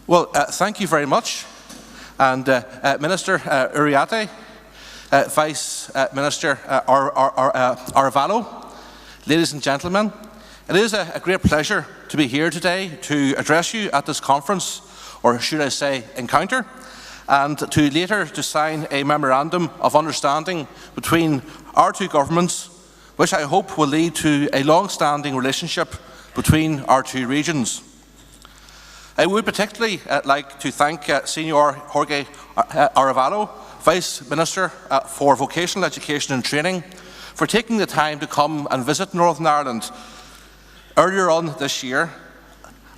Thank you very much. And Minister Uriarte, Vice Minister Arevalo, ladies and gentlemen, it is a great pleasure to be here today to address you at this conference, or should I say encounter, and to later to sign a memorandum of understanding between our two governments, which I hope will lead to a long-standing relationship between our two regions. I would particularly like to thank Senior Jorge Arevalo, Vice Minister for Vocational Education and Training, for taking the time to come and visit Northern Ireland earlier on this year.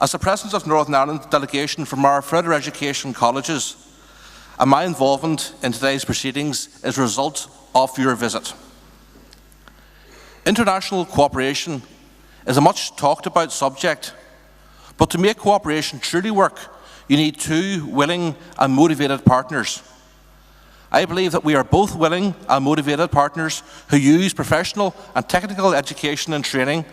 As the President of Northern Ireland delegation from our further education colleges, and my involvement in today's proceedings is a result of your visit. International cooperation is a much talked about subject, but to make cooperation truly work, you need two willing and motivated partners. I believe that we are both willing and motivated partners who use professional and technical education and training,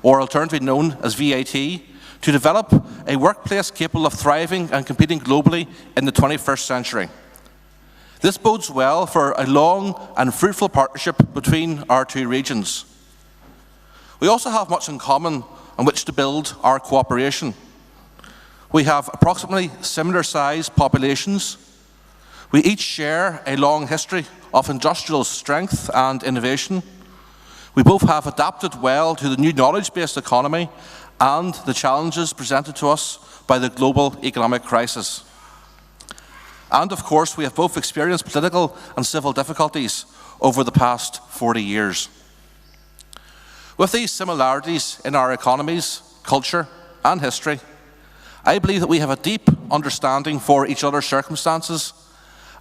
or alternatively known as VAT, to develop a workplace capable of thriving and competing globally in the 21st century. This bodes well for a long and fruitful partnership between our two regions. We also have much in common on which to build our cooperation. We have approximately similar sized populations. We each share a long history of industrial strength and innovation. We both have adapted well to the new knowledge-based economy and the challenges presented to us by the global economic crisis. And of course, we have both experienced political and civil difficulties over the past 40 years. With these similarities in our economies, culture, and history, I believe that we have a deep understanding for each other's circumstances,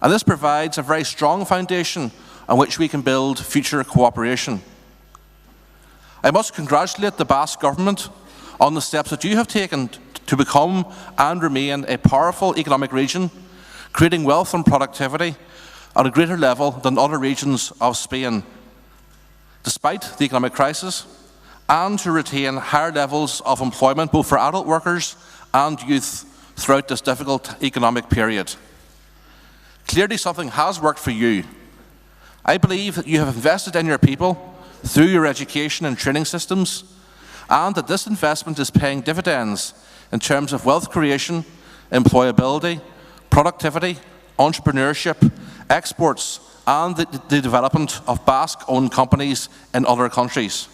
and this provides a very strong foundation on which we can build future cooperation. I must congratulate the Basque government on the steps that you have taken to become and remain a powerful economic region, creating wealth and productivity at a greater level than other regions of Spain, despite the economic crisis, and to retain higher levels of employment both for adult workers and youth throughout this difficult economic period. Clearly something has worked for you. I believe that you have invested in your people through your education and training systems, and that this investment is paying dividends in terms of wealth creation, employability, productivity, entrepreneurship, exports, and the development of Basque-owned companies in other countries.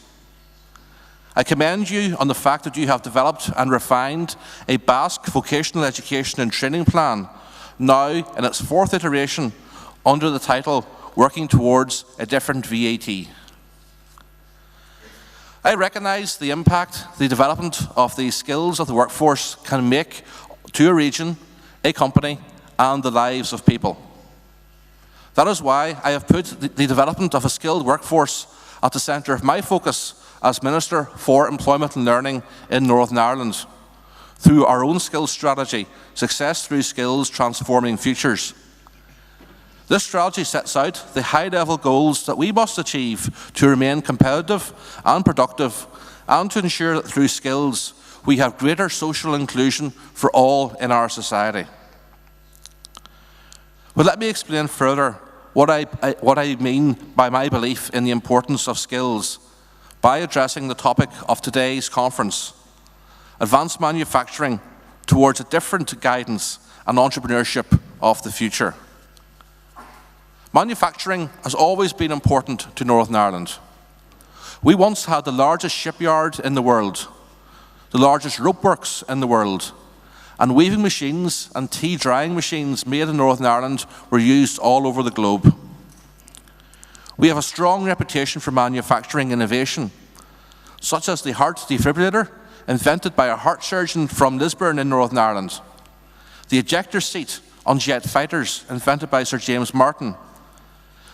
I commend you on the fact that you have developed and refined a Basque vocational education and training plan, now in its fourth iteration under the title Working Towards a Different VAT. I recognise the impact the development of the skills of the workforce can make to a region, a company, and the lives of people. That is why I have put the development of a skilled workforce at the centre of my focus as Minister for Employment and Learning in Northern Ireland, through our own skills strategy, Success Through Skills Transforming Futures. This strategy sets out the high-level goals that we must achieve to remain competitive and productive, and to ensure that through skills we have greater social inclusion for all in our society. But let me explain further what I mean by my belief in the importance of skills by addressing the topic of today's conference: advanced manufacturing towards a different guidance and entrepreneurship of the future. Manufacturing has always been important to Northern Ireland. We once had the largest shipyard in the world, the largest rope works in the world, and weaving machines and tea drying machines made in Northern Ireland were used all over the globe. We have a strong reputation for manufacturing innovation, such as the heart defibrillator, invented by a heart surgeon from Lisburn in Northern Ireland, the ejector seat on jet fighters, invented by Sir James Martin,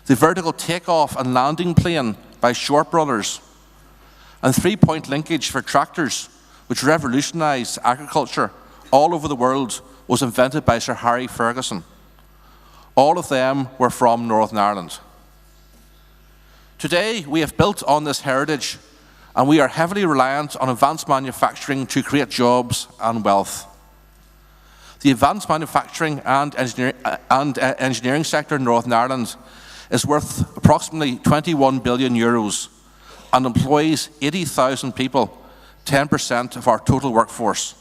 the vertical takeoff and landing plane by Short Brothers, and three-point linkage for tractors, which revolutionised agriculture all over the world, was invented by Sir Harry Ferguson. All of them were from Northern Ireland. Today, we have built on this heritage, and we are heavily reliant on advanced manufacturing to create jobs and wealth. The advanced manufacturing and engineering sector in Northern Ireland is worth approximately €21 billion and employs 80,000 people, 10% of our total workforce.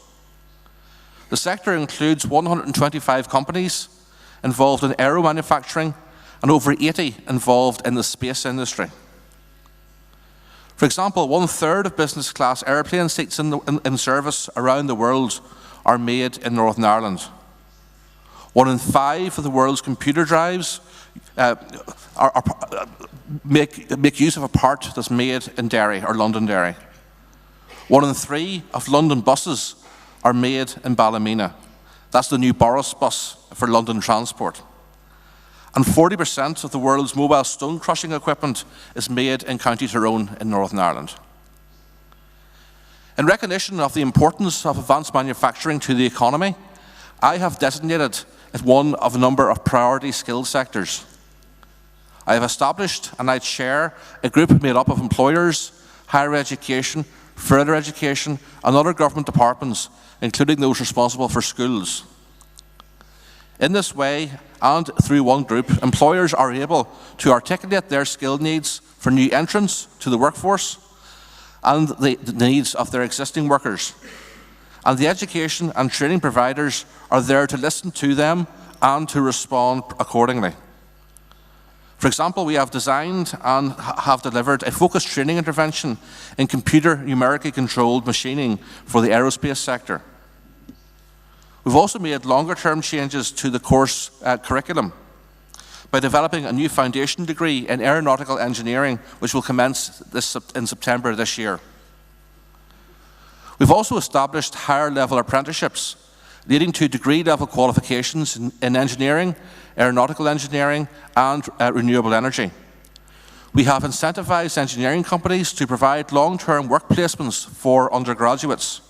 The sector includes 125 companies involved in aero manufacturing and over 80 involved in the space industry. For example, 1/3 of business class airplane seats in service around the world are made in Northern Ireland. 1 in 5 of the world's computer drives make use of a part that's made in Derry or Londonderry. 1 in 3 of London buses are made in Ballymena. That's the new Boris bus for London transport. And 40% of the world's mobile stone crushing equipment is made in County Tyrone in Northern Ireland. In recognition of the importance of advanced manufacturing to the economy, I have designated it one of a number of priority skills sectors. I have established and I chair a group made up of employers, higher education, further education and other government departments, including those responsible for schools. In this way, and through one group, employers are able to articulate their skill needs for new entrants to the workforce and the needs of their existing workers. And the education and training providers are there to listen to them and to respond accordingly. For example, we have designed and have delivered a focused training intervention in computer numerically controlled machining for the aerospace sector. We've also made longer-term changes to the course curriculum by developing a new foundation degree in aeronautical engineering, which will commence in September this year. We've also established higher-level apprenticeships, leading to degree-level qualifications in engineering, aeronautical engineering, and renewable energy. We have incentivized engineering companies to provide long-term work placements for undergraduates.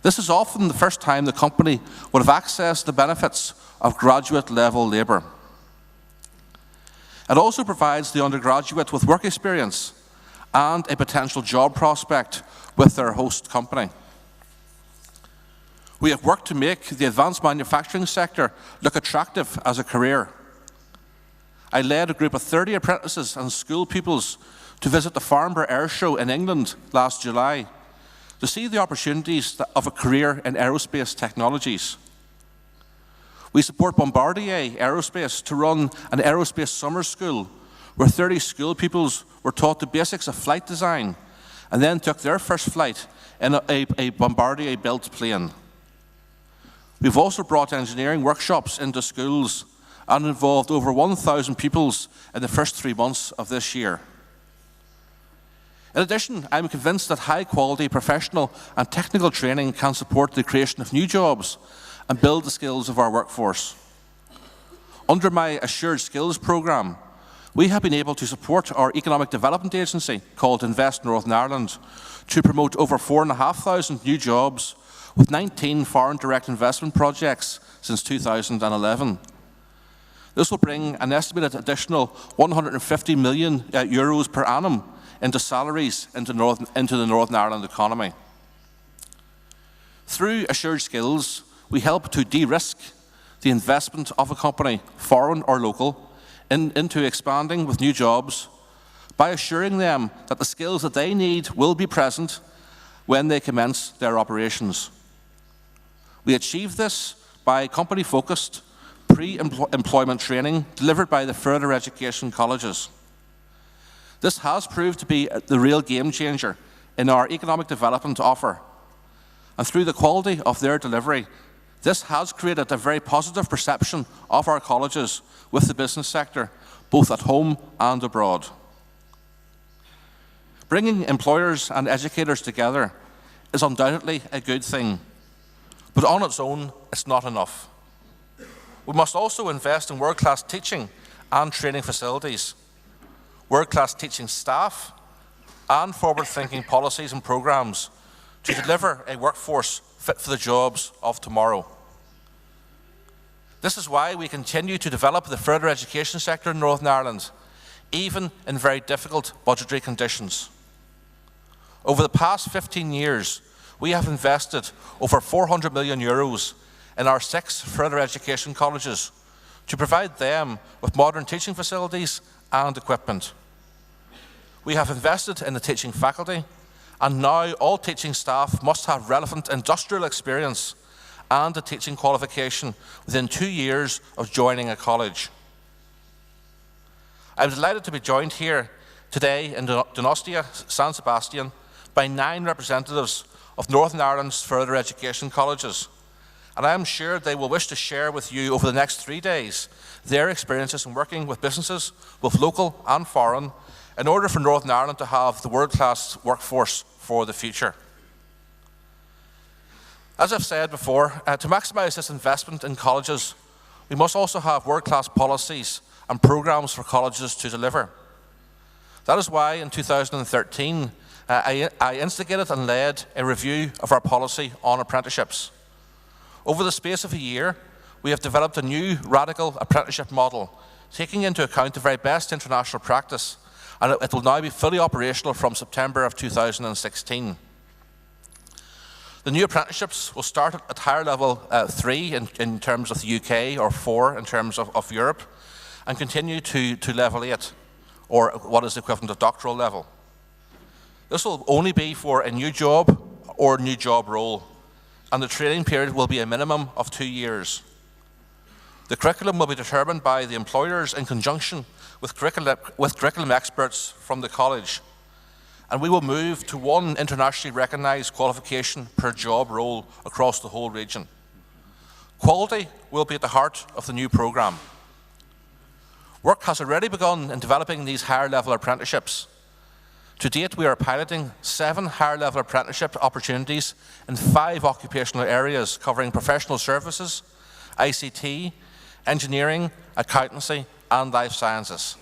This is often the first time the company would have accessed the benefits of graduate-level labour. It also provides the undergraduate with work experience and a potential job prospect with their host company. We have worked to make the advanced manufacturing sector look attractive as a career. I led a group of 30 apprentices and school pupils to visit the Farnborough Air Show in England last July to see the opportunities of a career in aerospace technologies. We support Bombardier Aerospace to run an aerospace summer school where 30 school pupils were taught the basics of flight design and then took their first flight in a Bombardier-built plane. We've also brought engineering workshops into schools and involved over 1,000 pupils in the first 3 months of this year. In addition, I'm convinced that high-quality professional and technical training can support the creation of new jobs and build the skills of our workforce. Under my Assured Skills programme, we have been able to support our economic development agency, called Invest Northern Ireland, to promote over 4,500 new jobs with 19 foreign direct investment projects since 2011. This will bring an estimated additional €150 million per annum into salaries into the Northern Ireland economy. Through Assured Skills, we help to de-risk the investment of a company, foreign or local, into expanding with new jobs by assuring them that the skills that they need will be present when they commence their operations. We achieve this by company-focused pre-employment training delivered by the further education colleges. This has proved to be the real game changer in our economic development offer. And through the quality of their delivery, this has created a very positive perception of our colleges with the business sector, both at home and abroad. Bringing employers and educators together is undoubtedly a good thing, but on its own, it's not enough. We must also invest in world-class teaching and training facilities, world-class teaching staff, and forward-thinking policies and programs to deliver a workforce fit for the jobs of tomorrow. This is why we continue to develop the further education sector in Northern Ireland, even in very difficult budgetary conditions. Over the past 15 years, we have invested over €400 million in our 6 further education colleges to provide them with modern teaching facilities and equipment. We have invested in the teaching faculty, and now all teaching staff must have relevant industrial experience and a teaching qualification within 2 years of joining a college. I'm delighted to be joined here today in Donostia, San Sebastian, by 9 representatives of Northern Ireland's further education colleges, and I am sure they will wish to share with you over the next 3 days their experiences in working with businesses, both local and foreign, in order for Northern Ireland to have the world-class workforce for the future. As I've said before, to maximise this investment in colleges, we must also have world-class policies and programmes for colleges to deliver. That is why in 2013, I instigated and led a review of our policy on apprenticeships. Over the space of a year, we have developed a new radical apprenticeship model, taking into account the very best international practice, and it will now be fully operational from September of 2016. The new apprenticeships will start at higher level 3 in terms of the UK, or 4 in terms of Europe, and continue to level 8, or what is the equivalent of doctoral level. This will only be for a new job or new job role, and the training period will be a minimum of 2 years. The curriculum will be determined by the employers in conjunction with curriculum experts from the college, and we will move to 1 internationally recognised qualification per job role across the whole region. Quality will be at the heart of the new programme. Work has already begun in developing these higher level apprenticeships. To date, we are piloting 7 higher level apprenticeship opportunities in 5 occupational areas covering professional services, ICT, engineering, accountancy and life sciences.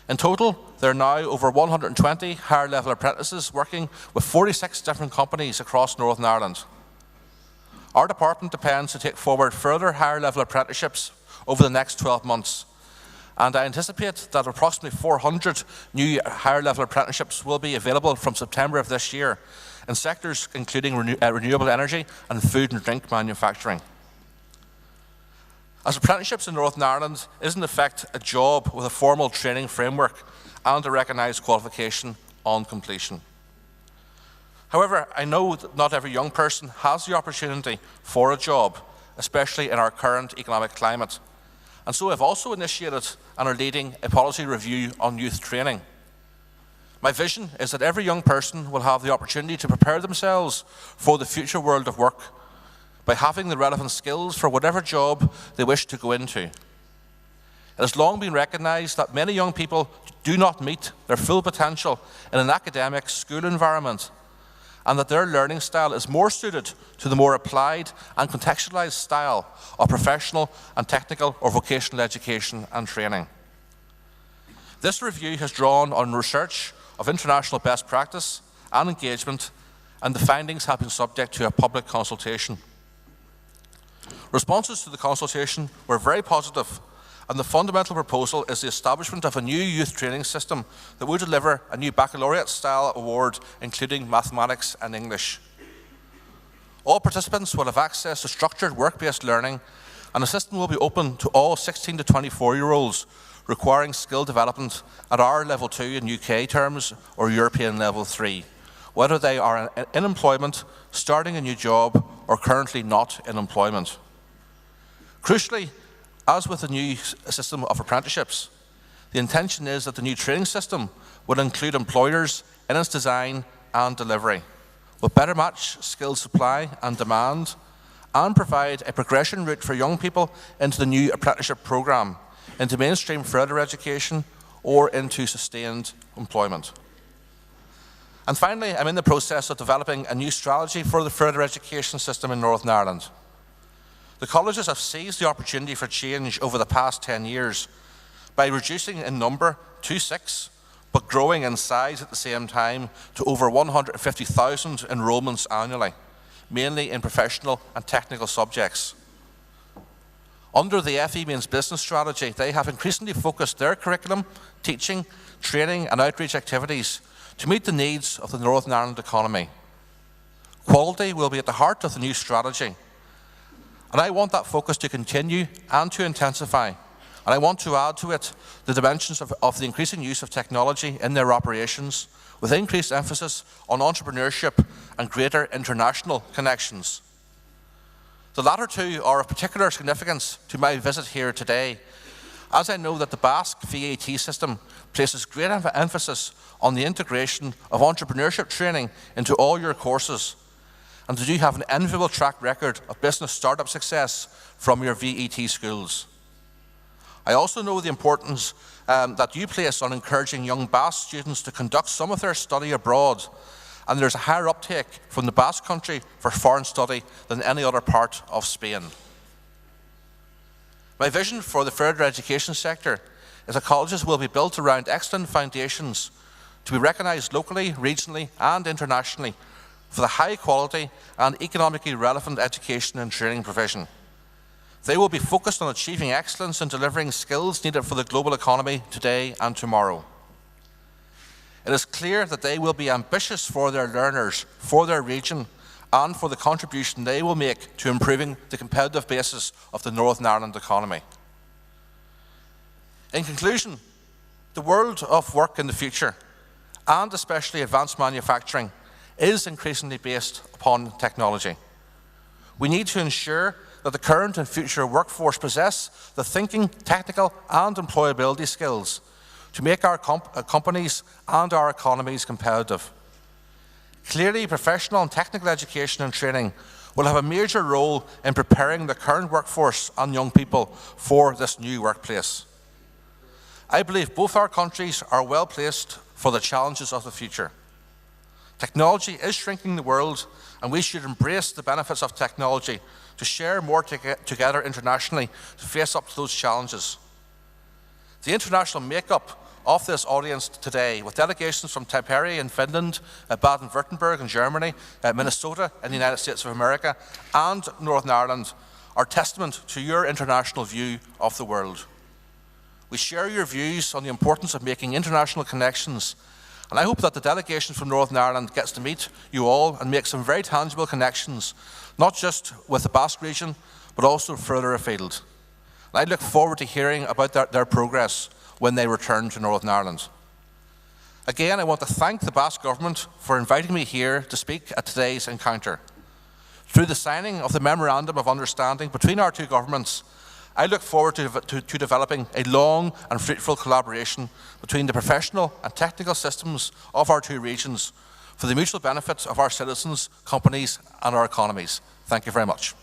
In total, there are now over 120 higher level apprentices working with 46 different companies across Northern Ireland. Our department intends to take forward further higher level apprenticeships over the next 12 months, and I anticipate that approximately 400 new higher level apprenticeships will be available from September of this year in sectors including renewable energy and food and drink manufacturing. As apprenticeships in Northern Ireland is in effect a job with a formal training framework and a recognised qualification on completion. However, I know that not every young person has the opportunity for a job, especially in our current economic climate. And so I've also initiated and are leading a policy review on youth training. My vision is that every young person will have the opportunity to prepare themselves for the future world of work by having the relevant skills for whatever job they wish to go into. It has long been recognised that many young people do not meet their full potential in an academic school environment, and that their learning style is more suited to the more applied and contextualised style of professional and technical or vocational education and training. This review has drawn on research of international best practice and engagement, and the findings have been subject to a public consultation. Responses to the consultation were very positive, and the fundamental proposal is the establishment of a new youth training system that would deliver a new baccalaureate-style award, including mathematics and English. All participants will have access to structured work-based learning, and the system will be open to all 16 to 24-year-olds requiring skill development at our level 2 in UK terms or European level 3, whether they are in employment, starting a new job, or currently not in employment. Crucially, as with the new system of apprenticeships, the intention is that the new training system will include employers in its design and delivery, will better match skills supply and demand, and provide a progression route for young people into the new apprenticeship programme, into mainstream further education, or into sustained employment. And finally, I'm in the process of developing a new strategy for the further education system in Northern Ireland. The colleges have seized the opportunity for change over the past 10 years by reducing in number to 6, but growing in size at the same time to over 150,000 enrolments annually, mainly in professional and technical subjects. Under the FE Means Business strategy, they have increasingly focused their curriculum, teaching, training and outreach activities to meet the needs of the Northern Ireland economy. Quality will be at the heart of the new strategy, And I want that focus to continue and to intensify. And I want to add to it the dimensions of the increasing use of technology in their operations, with increased emphasis on entrepreneurship and greater international connections. The latter two are of particular significance to my visit here today, as I know that the Basque VAT system places great emphasis on the integration of entrepreneurship training into all your courses, and that you have an enviable track record of business startup success from your VAT schools. I also know the importance that you place on encouraging young Basque students to conduct some of their study abroad, and there's a higher uptake from the Basque country for foreign study than any other part of Spain. My vision for the further education sector is that colleges will be built around excellent foundations to be recognised locally, regionally and internationally for the high quality and economically relevant education and training provision. They will be focused on achieving excellence in delivering skills needed for the global economy today and tomorrow. It is clear that they will be ambitious for their learners, for their region, and for the contribution they will make to improving the competitive basis of the Northern Ireland economy. In conclusion, the world of work in the future, and especially advanced manufacturing, is increasingly based upon technology. We need to ensure that the current and future workforce possess the thinking, technical and employability skills to make our companies and our economies competitive. Clearly, professional and technical education and training will have a major role in preparing the current workforce and young people for this new workplace. I believe both our countries are well placed for the challenges of the future. Technology is shrinking the world, and we should embrace the benefits of technology to share more together internationally to face up to those challenges. The international makeup of this audience today, with delegations from Taipei in Finland, Baden-Württemberg in Germany, Minnesota in the United States of America, and Northern Ireland, are testament to your international view of the world. We share your views on the importance of making international connections, and I hope that the delegation from Northern Ireland gets to meet you all and make some very tangible connections, not just with the Basque region, but also further afield. And I look forward to hearing about their progress when they return to Northern Ireland. Again, I want to thank the Basque Government for inviting me here to speak at today's encounter. Through the signing of the Memorandum of Understanding between our two governments, I look forward to developing a long and fruitful collaboration between the professional and technical systems of our two regions for the mutual benefit of our citizens, companies and our economies. Thank you very much.